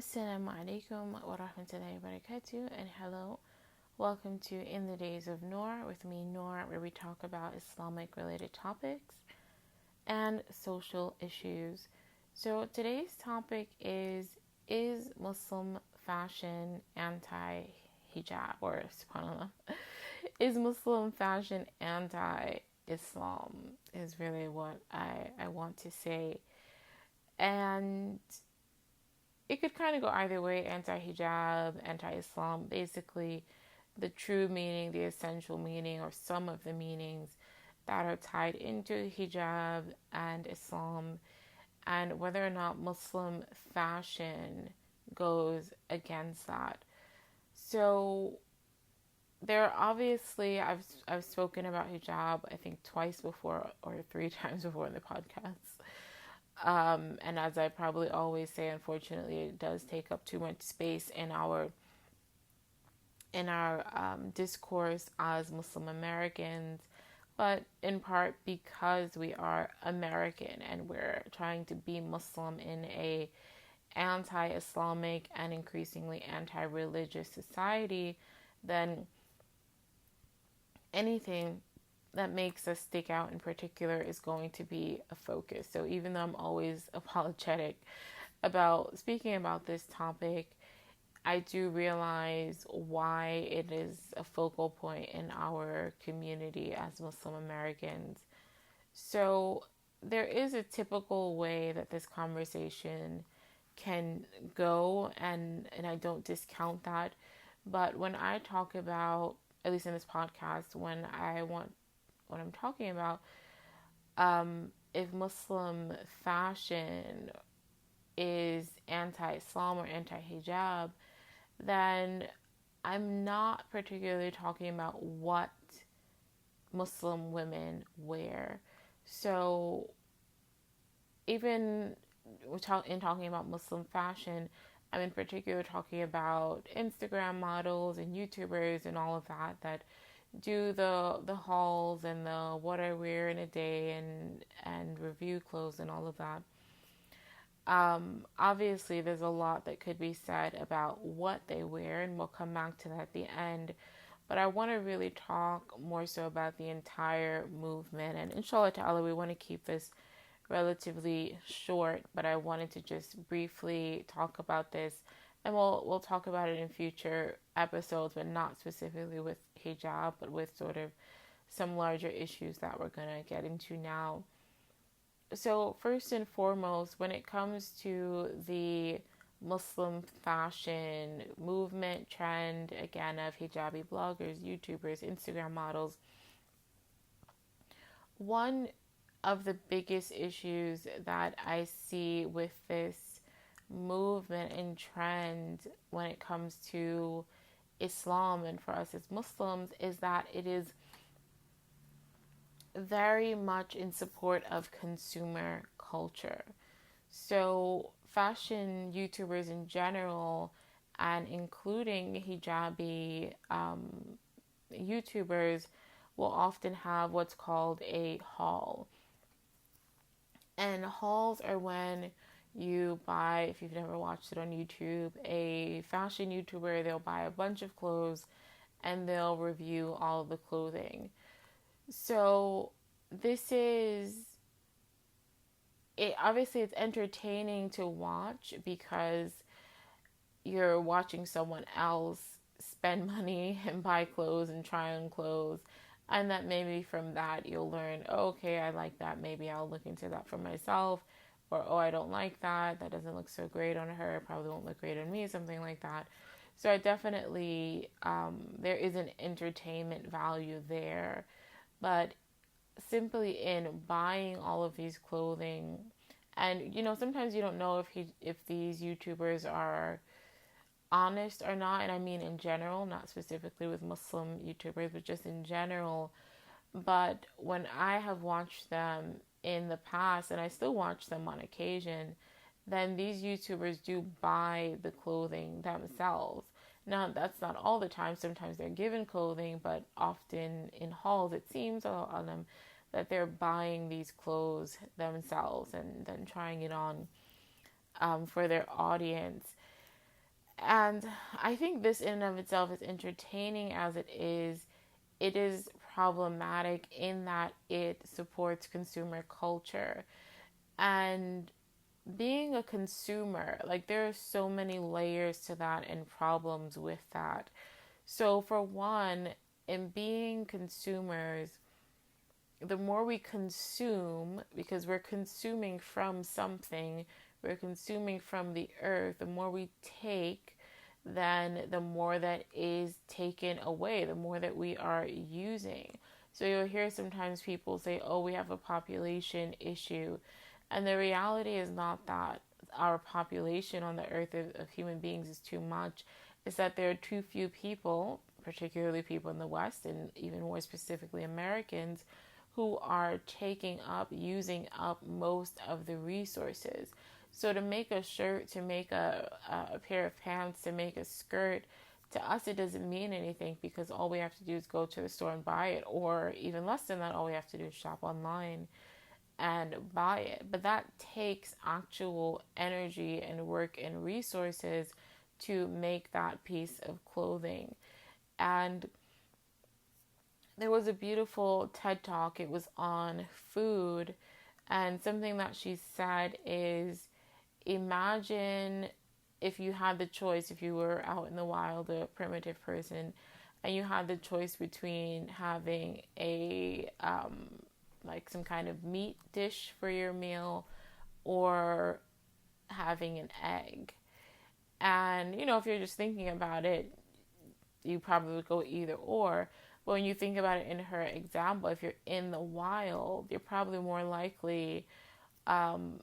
Assalamu alaikum wa rahmatullahi wa barakatuh, and hello. Welcome to In the Days of Noor with me, Noor, where we talk about Islamic related topics and social issues. So today's topic is Muslim fashion anti hijab, or subhanAllah, is Muslim fashion anti Islam, is really what I want to say. And it could kind of go either way, anti-hijab, anti-Islam. Basically, the true meaning, the essential meaning, or some of the meanings that are tied into hijab and Islam, and whether or not Muslim fashion goes against that. So there are obviously, I've spoken about hijab I think twice before or three times before in the podcast. And as I probably always say, unfortunately, it does take up too much space in our discourse as Muslim Americans, but in part because we are American and we're trying to be Muslim in a anti-Islamic and increasingly anti-religious society, then anything that makes us stick out in particular is going to be a focus. So even though I'm always apologetic about speaking about this topic, I do realize why it is a focal point in our community as Muslim Americans. So there is a typical way that this conversation can go, and I don't discount that. But when I talk about, at least in this podcast, when I'm talking about, if Muslim fashion is anti-Islam or anti-hijab, then I'm not particularly talking about what Muslim women wear. So even in talking about Muslim fashion, I'm in particular talking about Instagram models and YouTubers and all of that do the hauls and the what I wear in a day and review clothes and all of that. Obviously, there's a lot that could be said about what they wear, and we'll come back to that at the end. But I want to really talk more so about the entire movement, and inshallah ta'ala, we want to keep this relatively short, but I wanted to just briefly talk about this, and we'll talk about it in future episodes, but not specifically with hijab, but with sort of some larger issues that we're gonna get into now. So first and foremost, when it comes to the Muslim fashion movement trend, again, of hijabi bloggers, YouTubers, Instagram models, one of the biggest issues that I see with this movement and trend when it comes to Islam and for us as Muslims is that it is very much in support of consumer culture. So, fashion YouTubers in general, and including hijabi YouTubers, will often have what's called a haul. And hauls are when you buy, if you've never watched it on YouTube, a fashion YouTuber, they'll buy a bunch of clothes and they'll review all of the clothing. So this is it. Obviously, it's entertaining to watch because you're watching someone else spend money and buy clothes and try on clothes, and that maybe from that you'll learn, oh, okay, I like that, maybe I'll look into that for myself, or oh, I don't like that doesn't look so great on her, it probably won't look great on me, something like that. So I definitely, there is an entertainment value there, but simply in buying all of these clothing, and sometimes you don't know if these YouTubers are honest or not, and I mean in general, not specifically with Muslim YouTubers, but just in general. But when I have watched them in the past, and I still watch them on occasion, then these YouTubers do buy the clothing themselves. Now, that's not all the time. Sometimes they're given clothing, but often in hauls, it seems on them that they're buying these clothes themselves and then trying it on for their audience. And I think this in and of itself, is entertaining as it is problematic in that it supports consumer culture. And being a consumer, like there are so many layers to that and problems with that. So for one, in being consumers, the more we consume, because we're consuming from something, we're consuming from the earth, the more we take, then the more that is taken away, the more that we are using. So you'll hear sometimes people say, oh, we have a population issue. And the reality is not that our population on the earth of human beings is too much. It's that there are too few people, particularly people in the West, and even more specifically Americans, who are taking up, using up most of the resources. So to make a shirt, to make a pair of pants, to make a skirt, to us it doesn't mean anything because all we have to do is go to the store and buy it, or even less than that, all we have to do is shop online and buy it. But that takes actual energy and work and resources to make that piece of clothing. And there was a beautiful TED Talk. It was on food. And something that she said is, imagine if you had the choice, if you were out in the wild, a primitive person, and you had the choice between having like some kind of meat dish for your meal or having an egg. And, if you're just thinking about it, you probably would go either or. But when you think about it in her example, if you're in the wild, you're probably more likely, to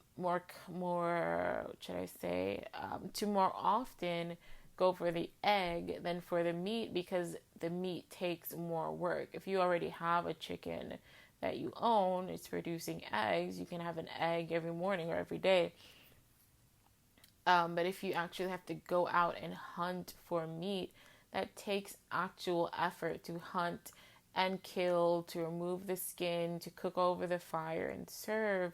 more often go for the egg than for the meat, because the meat takes more work. If you already have a chicken that you own, it's producing eggs, you can have an egg every morning or every day. But if you actually have to go out and hunt for meat, that takes actual effort to hunt and kill, to remove the skin, to cook over the fire and serve,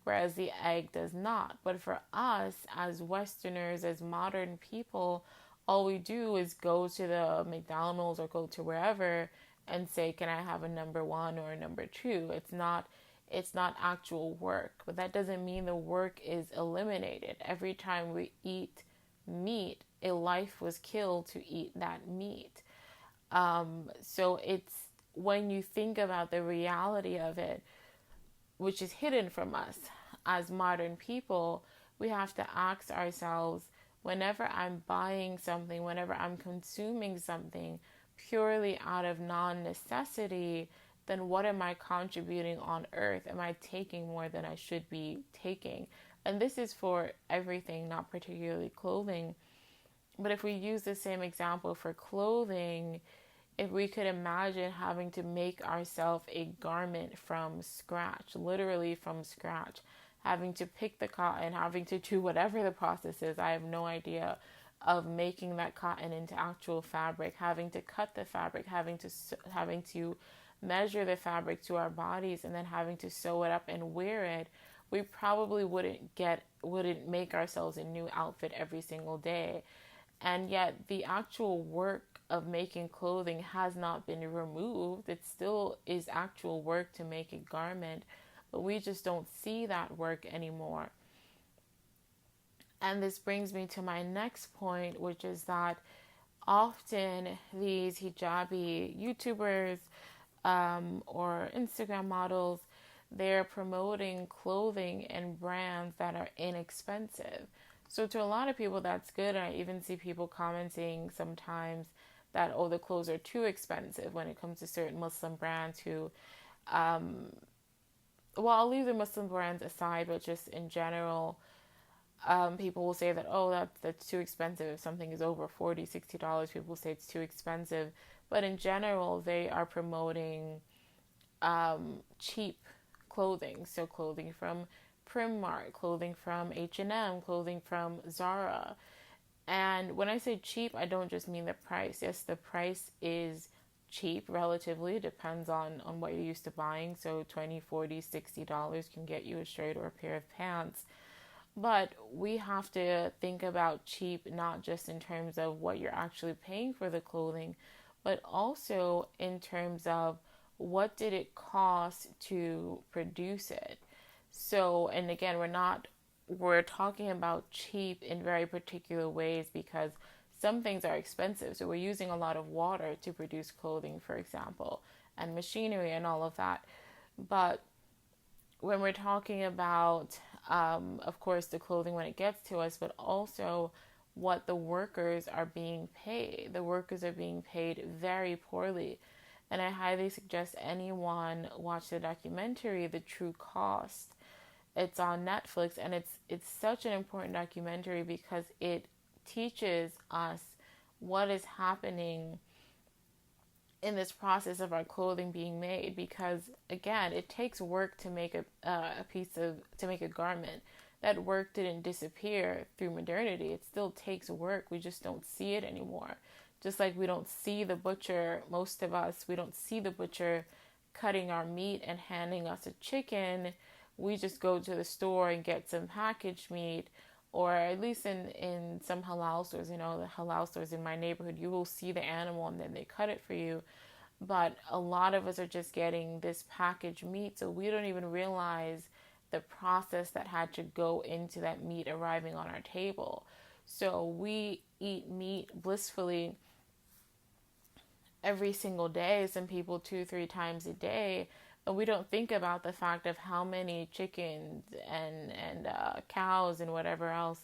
whereas the egg does not. But for us as Westerners, as modern people, all we do is go to the McDonald's or go to wherever and say, can I have a number one or a number two? It's not actual work, but that doesn't mean the work is eliminated. Every time we eat meat, a life was killed to eat that meat. So it's, when you think about the reality of it, which is hidden from us as modern people, we have to ask ourselves, whenever I'm buying something, whenever I'm consuming something purely out of non-necessity, then what am I contributing on earth? Am I taking more than I should be taking? And this is for everything, not particularly clothing. But if we use the same example for clothing, if we could imagine having to make ourselves a garment from scratch, literally from scratch, having to pick the cotton, having to do whatever the process is, I have no idea, of making that cotton into actual fabric, having to cut the fabric, having to measure the fabric to our bodies, and then having to sew it up and wear it, we probably wouldn't make ourselves a new outfit every single day. And yet the actual work of making clothing has not been removed. It still is actual work to make a garment, but we just don't see that work anymore. And this brings me to my next point, which is that often these hijabi YouTubers, or Instagram models, they're promoting clothing and brands that are inexpensive. So to a lot of people, that's good. And I even see people commenting sometimes that, oh, the clothes are too expensive when it comes to certain Muslim brands who, well, I'll leave the Muslim brands aside, but just in general, people will say that, oh, that's too expensive. If something is over $40, $60, people say it's too expensive. But in general, they are promoting cheap clothing. So clothing from Primark, clothing from H&M, clothing from Zara. And when I say cheap, I don't just mean the price. Yes, the price is cheap relatively. It depends on what you're used to buying. So $20, $40, $60 can get you a shirt or a pair of pants. But we have to think about cheap not just in terms of what you're actually paying for the clothing, but also in terms of what did it cost to produce it. So, and again, we're talking about cheap in very particular ways because some things are expensive. So we're using a lot of water to produce clothing, for example, and machinery and all of that. But when we're talking about, of course, the clothing when it gets to us, but also what the workers are being paid. The workers are being paid very poorly. And I highly suggest anyone watch the documentary, The True Cost. It's on Netflix, and it's such an important documentary because it teaches us what is happening in this process of our clothing being made, because again, it takes work to make a piece of to make a garment. That work didn't disappear through modernity. It still takes work. We just don't see it anymore. Just like we don't see the butcher, most of us, we don't see the butcher cutting our meat and handing us a chicken. We just go to the store and get some packaged meat, or at least in some halal stores, the halal stores in my neighborhood, you will see the animal and then they cut it for you. But a lot of us are just getting this packaged meat, so we don't even realize the process that had to go into that meat arriving on our table. So we eat meat blissfully every single day, some people 2-3 times a day, but we don't think about the fact of how many chickens and cows and whatever else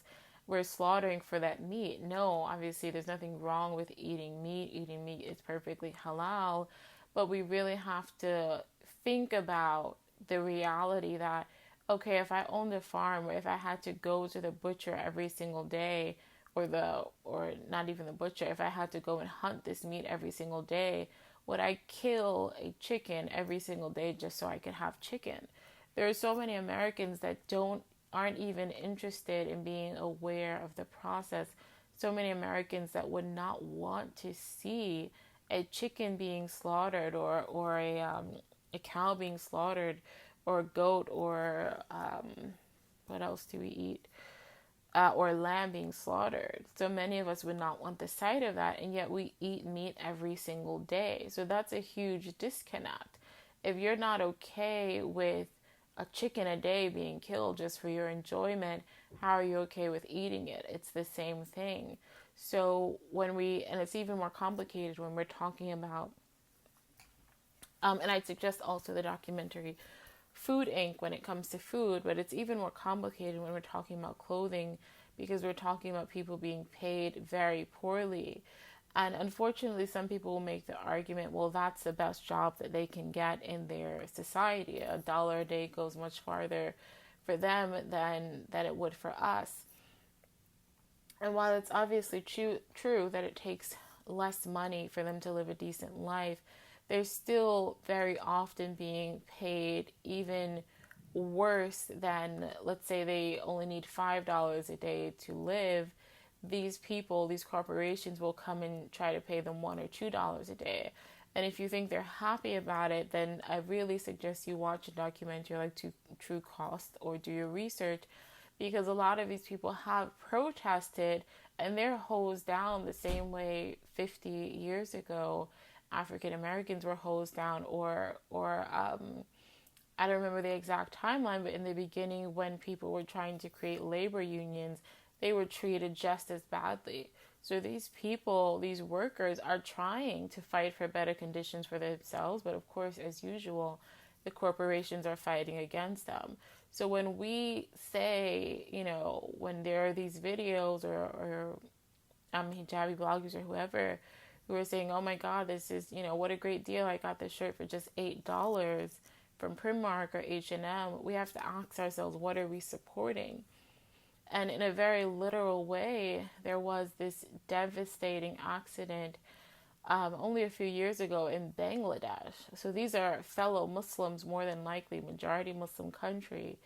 we're slaughtering for that meat. No, obviously there's nothing wrong with eating meat. Eating meat is perfectly halal, but we really have to think about the reality that, okay, if I owned a farm, or if I had to go to the butcher every single day, or not even the butcher, if I had to go and hunt this meat every single day, would I kill a chicken every single day just so I could have chicken? There are so many Americans that aren't even interested in being aware of the process. So many Americans that would not want to see a chicken being slaughtered, or a cow being slaughtered, or a goat, or what else do we eat? Or lamb being slaughtered. So many of us would not want the sight of that, and yet we eat meat every single day. So that's a huge disconnect. If you're not okay with a chicken a day being killed just for your enjoyment, how are you okay with eating it? It's the same thing. So and it's even more complicated when we're talking about, and I'd suggest also the documentary Food Inc. when it comes to food, but it's even more complicated when we're talking about clothing, because we're talking about people being paid very poorly. And unfortunately, some people will make the argument, well, that's the best job that they can get in their society. $1 a day goes much farther for them than it would for us. And while it's obviously true that it takes less money for them to live a decent life, they're still very often being paid even worse than, let's say, they only need $5 a day to live. These people, these corporations will come and try to pay them $1 or $2 a day. And if you think they're happy about it, then I really suggest you watch a documentary like True Cost, or do your research, because a lot of these people have protested and they're hosed down the same way 50 years ago African Americans were hosed down, or I don't remember the exact timeline, but in the beginning when people were trying to create labor unions, they were treated just as badly. So these people, these workers, are trying to fight for better conditions for themselves, but of course, as usual, the corporations are fighting against them. So when we say, when there are these videos or hijabi bloggers or whoever who are saying, oh my God, this is, what a great deal. I got this shirt for just $8 from Primark or H&M. We have to ask ourselves, what are we supporting? And in a very literal way, there was this devastating accident only a few years ago in Bangladesh. So these are fellow Muslims, more than likely, majority Muslim country.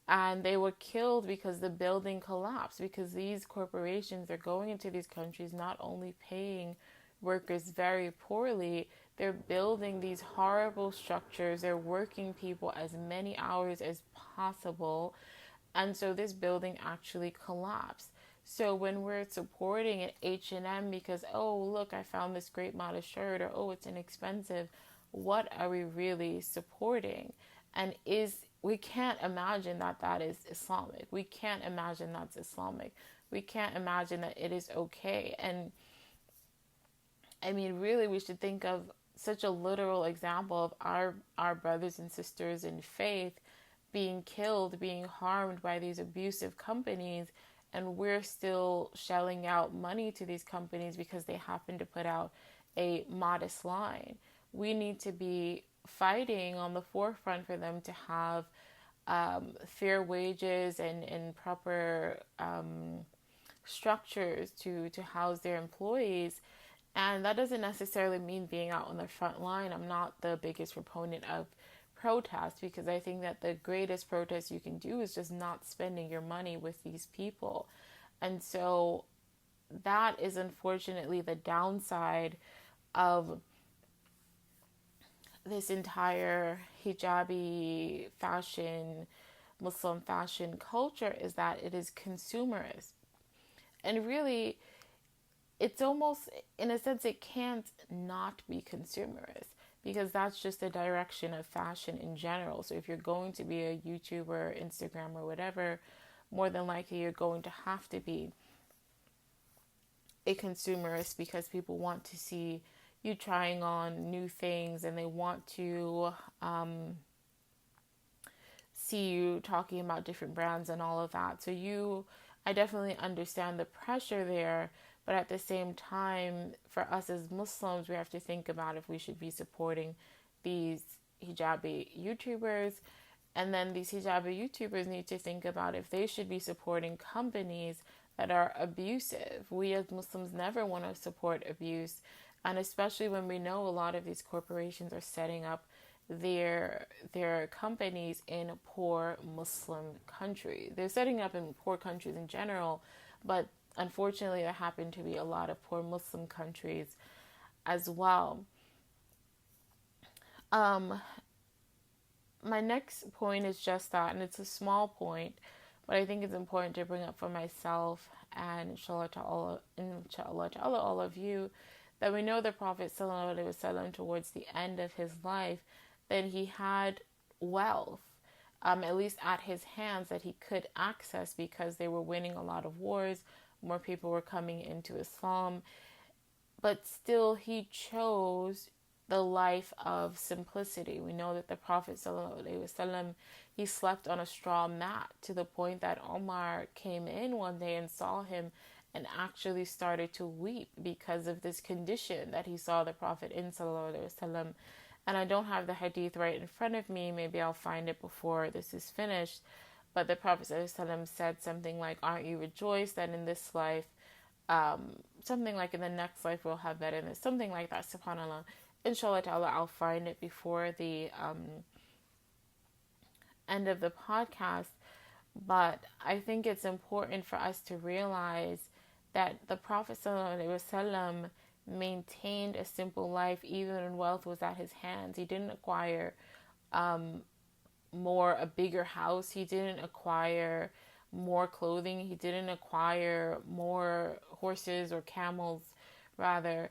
And they were killed because the building collapsed, because these corporations are going into these countries not only paying workers very poorly, they're building these horrible structures, they're working people as many hours as possible, And so this building actually collapsed. So when we're supporting an H&M because, oh, look, I found this great modest shirt, or oh, it's inexpensive, what are we really supporting? And we can't imagine that that is Islamic. We can't imagine that's Islamic. We can't imagine that it is okay. And I mean, really, we should think of such a literal example of our brothers and sisters in faith being killed, being harmed by these abusive companies, and we're still shelling out money to these companies because they happen to put out a modest line. We need to be fighting on the forefront for them to have fair wages and proper structures to house their employees. And that doesn't necessarily mean being out on the front line. I'm not the biggest proponent of protest, because I think that the greatest protest you can do is just not spending your money with these people. And so that is unfortunately the downside of this entire hijabi fashion, Muslim fashion culture, is that it is consumerist. And really, it's almost, in a sense, it can't not be consumerist, because that's just the direction of fashion in general. So if you're going to be a YouTuber, Instagram, or whatever, more than likely you're going to have to be a consumerist, because people want to see you trying on new things, and they want to see you talking about different brands and all of that. So I definitely understand the pressure there, but at the same time, for us as Muslims, we have to think about if we should be supporting these hijabi YouTubers. And then these hijabi YouTubers need to think about if they should be supporting companies that are abusive. We as Muslims never want to support abuse. And especially when we know a lot of these corporations are setting up their companies in poor Muslim countries. They're setting up in poor countries in general, but unfortunately there happen to be a lot of poor Muslim countries as well. My next point is just that, and it's a small point, but I think it's important to bring up for myself and inshallah to all of you, that we know the Prophet ﷺ, towards the end of his life, that he had wealth, at least at his hands, that he could access, because they were winning a lot of wars, more people were coming into Islam, but still he chose the life of simplicity. We know that the Prophet ﷺ, he slept on a straw mat, to the point that Omar came in one day and saw him and actually started to weep because of this condition that he saw the Prophet in ﷺ. And I don't have the hadith right in front of me. Maybe I'll find it before this is finished. But the Prophet ﷺ said something like, aren't you rejoiced that in this life, something like in the next life we'll have better than this, something like that, subhanAllah. Inshallah ta'ala, I'll find it before the end of the podcast. But I think it's important for us to realize that the Prophet ﷺ maintained a simple life even when wealth was at his hands. He didn't acquire a bigger house. He didn't acquire more clothing. He didn't acquire more horses or camels, rather.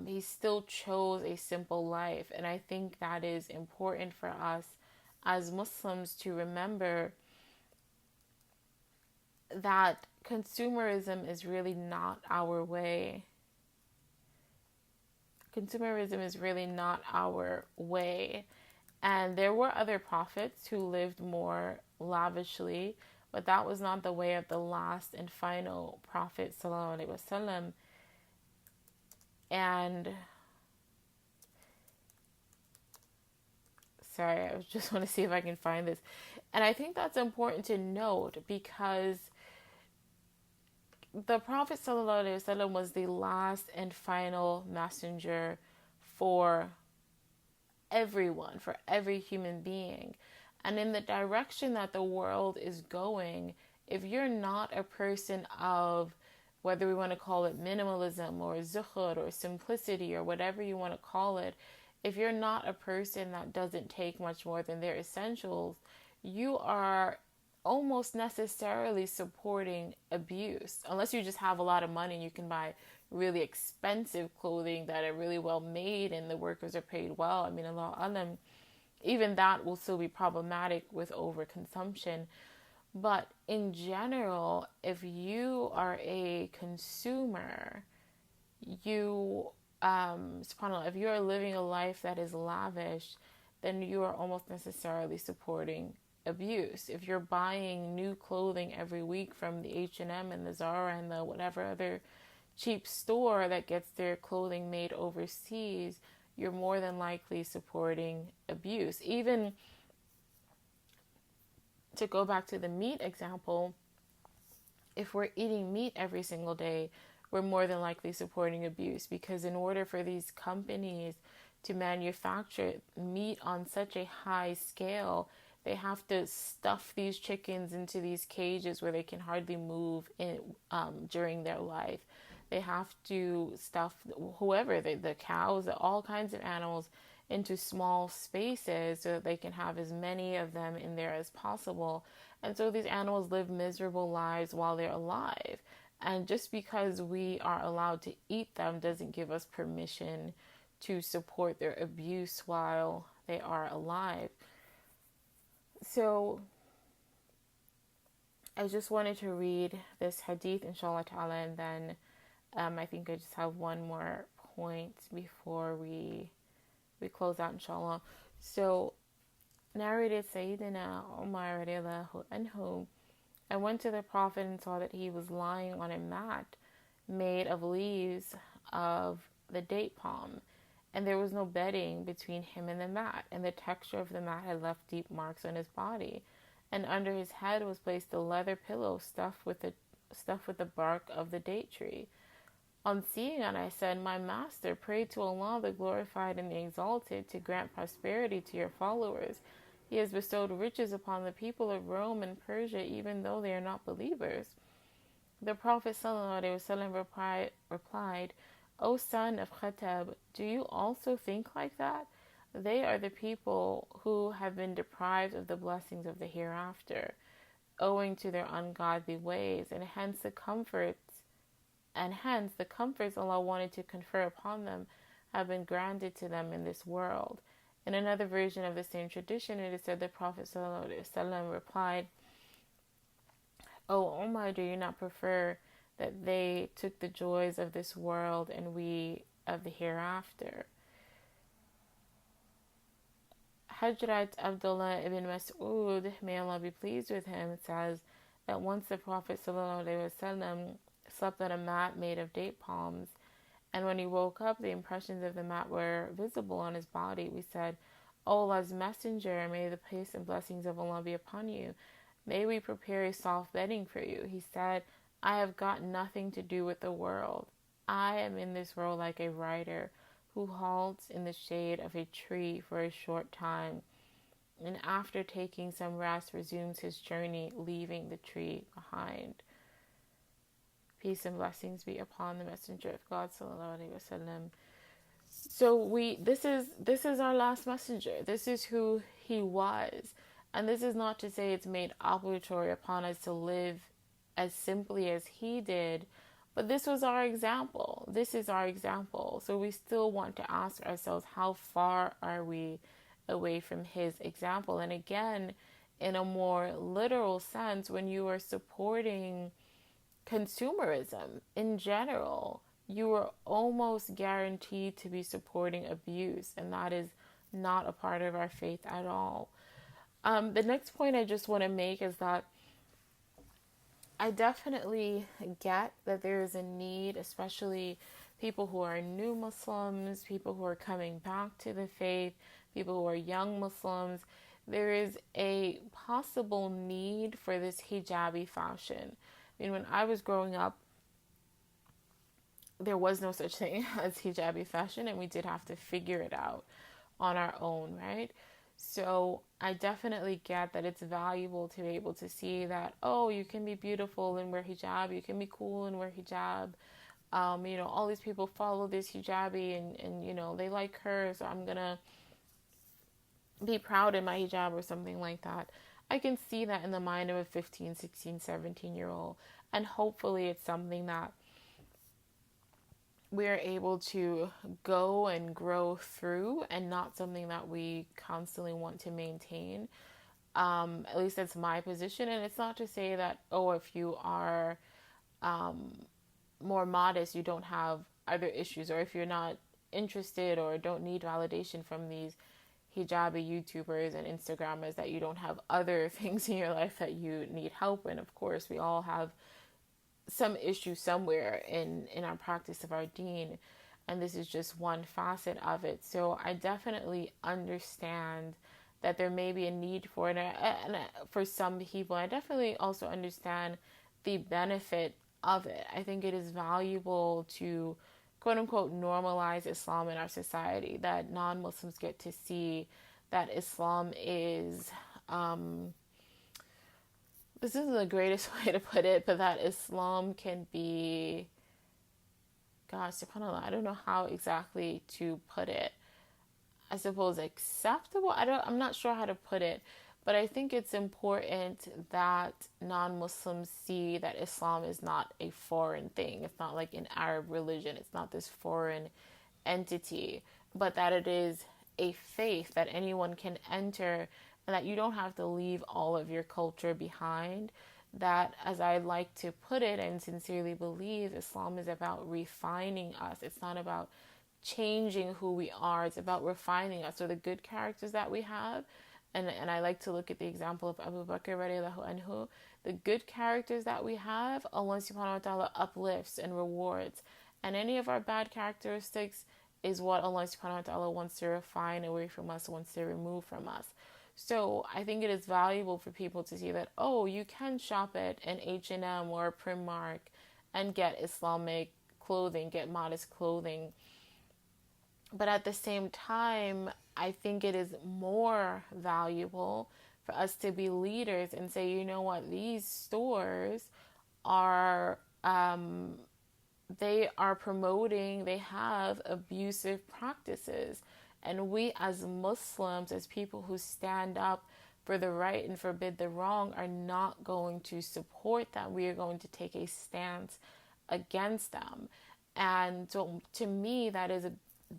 He still chose a simple life. And I think that is important for us as Muslims to remember, that consumerism is really not our way. Consumerism is really not our way. And there were other prophets who lived more lavishly, but that was not the way of the last and final Prophet sallallahu alaihi wasallam. And sorry, I just want to see if I can find this. And I think that's important to note, because the Prophet ﷺ was the last and final messenger for everyone, for every human being. And in the direction that the world is going, if you're not a person of, whether we want to call it minimalism or zuhud or simplicity or whatever you want to call it, if you're not a person that doesn't take much more than their essentials, you are almost necessarily supporting abuse, unless you just have a lot of money and you can buy really expensive clothing that are really well made and the workers are paid well. I mean, a lot of them, even that will still be problematic with overconsumption. But in general, if you are a consumer, you, subhanAllah, if you are living a life that is lavish, then you are almost necessarily supporting abuse. If you're buying new clothing every week from the H&M and the Zara and the whatever other cheap store that gets their clothing made overseas, you're more than likely supporting abuse. Even to go back to the meat example, if we're eating meat every single day, we're more than likely supporting abuse, because in order for these companies to manufacture meat on such a high scale, they have to stuff these chickens into these cages where they can hardly move during their life. They have to stuff whoever, the cows, all kinds of animals into small spaces so that they can have as many of them in there as possible. And so these animals live miserable lives while they're alive. And just because we are allowed to eat them doesn't give us permission to support their abuse while they are alive. So I just wanted to read this hadith, inshallah ta'ala, and then I think I just have one more point before we close out, inshallah. So, narrated Sayyidina Umar radiallahu anhu, I went to the Prophet and saw that he was lying on a mat made of leaves of the date palm, and there was no bedding between him and the mat, and the texture of the mat had left deep marks on his body, and under his head was placed a leather pillow stuffed with the bark of the date tree. On seeing it, I said, "My master, pray to Allah, the glorified and the exalted, to grant prosperity to your followers. He has bestowed riches upon the people of Rome and Persia, even though they are not believers." The Prophet ﷺ replied, "O son of Khattab, do you also think like that? They are the people who have been deprived of the blessings of the hereafter, owing to their ungodly ways, and hence the comforts Allah wanted to confer upon them have been granted to them in this world." In another version of the same tradition, it is said the Prophet ﷺ replied, "O Umar, do you not prefer that they took the joys of this world and we of the hereafter?" Hajrat Abdullah ibn Mas'ud, may Allah be pleased with him, says that once the Prophet ﷺ slept on a mat made of date palms, and when he woke up, the impressions of the mat were visible on his body. We said, "O Allah's Messenger, may the peace and blessings of Allah be upon you. May we prepare a soft bedding for you." He said, "I have got nothing to do with the world. I am in this world like a rider who halts in the shade of a tree for a short time, and after taking some rest resumes his journey, leaving the tree behind." Peace and blessings be upon the Messenger of God sallallahu alaihi wasallam. So this is our last messenger. This is who he was. And this is not to say it's made obligatory upon us to live as simply as he did, but this was our example. This is our example. So we still want to ask ourselves, how far are we away from his example? And again, in a more literal sense, when you are supporting consumerism in general, you are almost guaranteed to be supporting abuse, and that is not a part of our faith at all. The next point I just want to make is that I definitely get that there is a need, especially people who are new Muslims, people who are coming back to the faith, people who are young Muslims. There is a possible need for this hijabi fashion. I mean, when I was growing up, there was no such thing as hijabi fashion, and we did have to figure it out on our own, right? So I definitely get that it's valuable to be able to see that, oh, you can be beautiful and wear hijab, you can be cool and wear hijab. All these people follow this hijabi and they like her, so I'm going to be proud in my hijab or something like that. I can see that in the mind of a 15, 16, 17-year old. And hopefully it's something that we're able to go and grow through and not something that we constantly want to maintain. At least that's my position. And it's not to say that, oh, if you are more modest, you don't have other issues, or if you're not interested or don't need validation from these hijabi YouTubers and Instagrammers, that you don't have other things in your life that you need help in. Of course, we all have some issue somewhere in our practice of our deen, and this is just one facet of it. So I definitely understand that there may be a need for it, and for some people. I definitely also understand the benefit of it. I think it is valuable to quote unquote normalize Islam in our society, that non-Muslims get to see that Islam is this isn't the greatest way to put it, but that Islam can be, gosh, subhanAllah, I don't know how exactly to put it. I suppose acceptable. I'm not sure how to put it, but I think it's important that non-Muslims see that Islam is not a foreign thing. It's not like an Arab religion. It's not this foreign entity, but that it is a faith that anyone can enter, and that you don't have to leave all of your culture behind. That, as I like to put it and sincerely believe, Islam is about refining us. It's not about changing who we are. It's about refining us. So the good characters that we have, and I like to look at the example of Abu Bakr radiallahu anhu, the good characters that we have, Allah subhanahu wa ta'ala uplifts and rewards. And any of our bad characteristics is what Allah subhanahu wa ta'ala wants to refine away from us, wants to remove from us. So I think it is valuable for people to see that, oh, you can shop at an H&M or a Primark and get Islamic clothing, get modest clothing. But at the same time, I think it is more valuable for us to be leaders and say, you know what, these stores are, they are promoting, they have abusive practices. And we as Muslims, as people who stand up for the right and forbid the wrong, are not going to support them. We are going to take a stance against them. And so to me, that is a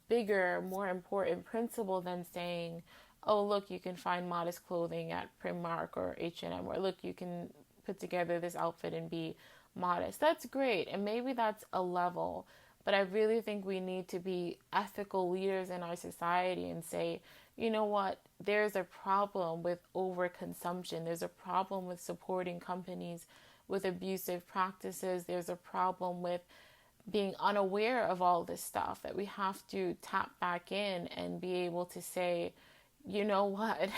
bigger, more important principle than saying, oh, look, you can find modest clothing at Primark or H&M, or look, you can put together this outfit and be modest. That's great. And maybe that's a level. But I really think we need to be ethical leaders in our society and say, you know what, there's a problem with overconsumption. There's a problem with supporting companies with abusive practices. There's a problem with being unaware of all this stuff, that we have to tap back in and be able to say, you know what,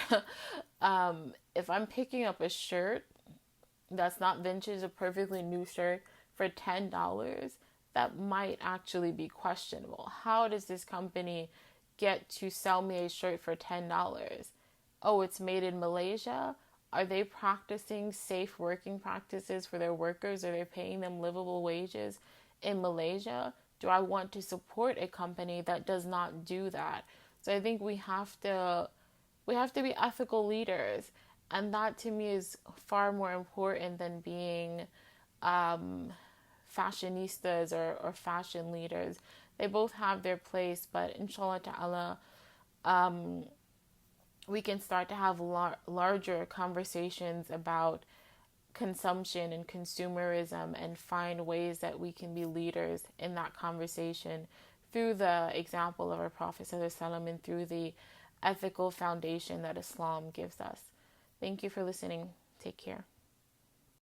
if I'm picking up a shirt that's not vintage, a perfectly new shirt for $10, that might actually be questionable. How does this company get to sell me a shirt for $10? Oh, it's made in Malaysia? Are they practicing safe working practices for their workers? Are they paying them livable wages in Malaysia? Do I want to support a company that does not do that? So I think we have to be ethical leaders, and that to me is far more important than being fashionistas or fashion leaders. They both have their place, but inshallah ta'ala, we can start to have larger conversations about consumption and consumerism, and find ways that we can be leaders in that conversation through the example of our Prophet ﷺ and through the ethical foundation that Islam gives us. Thank you for listening. Take care.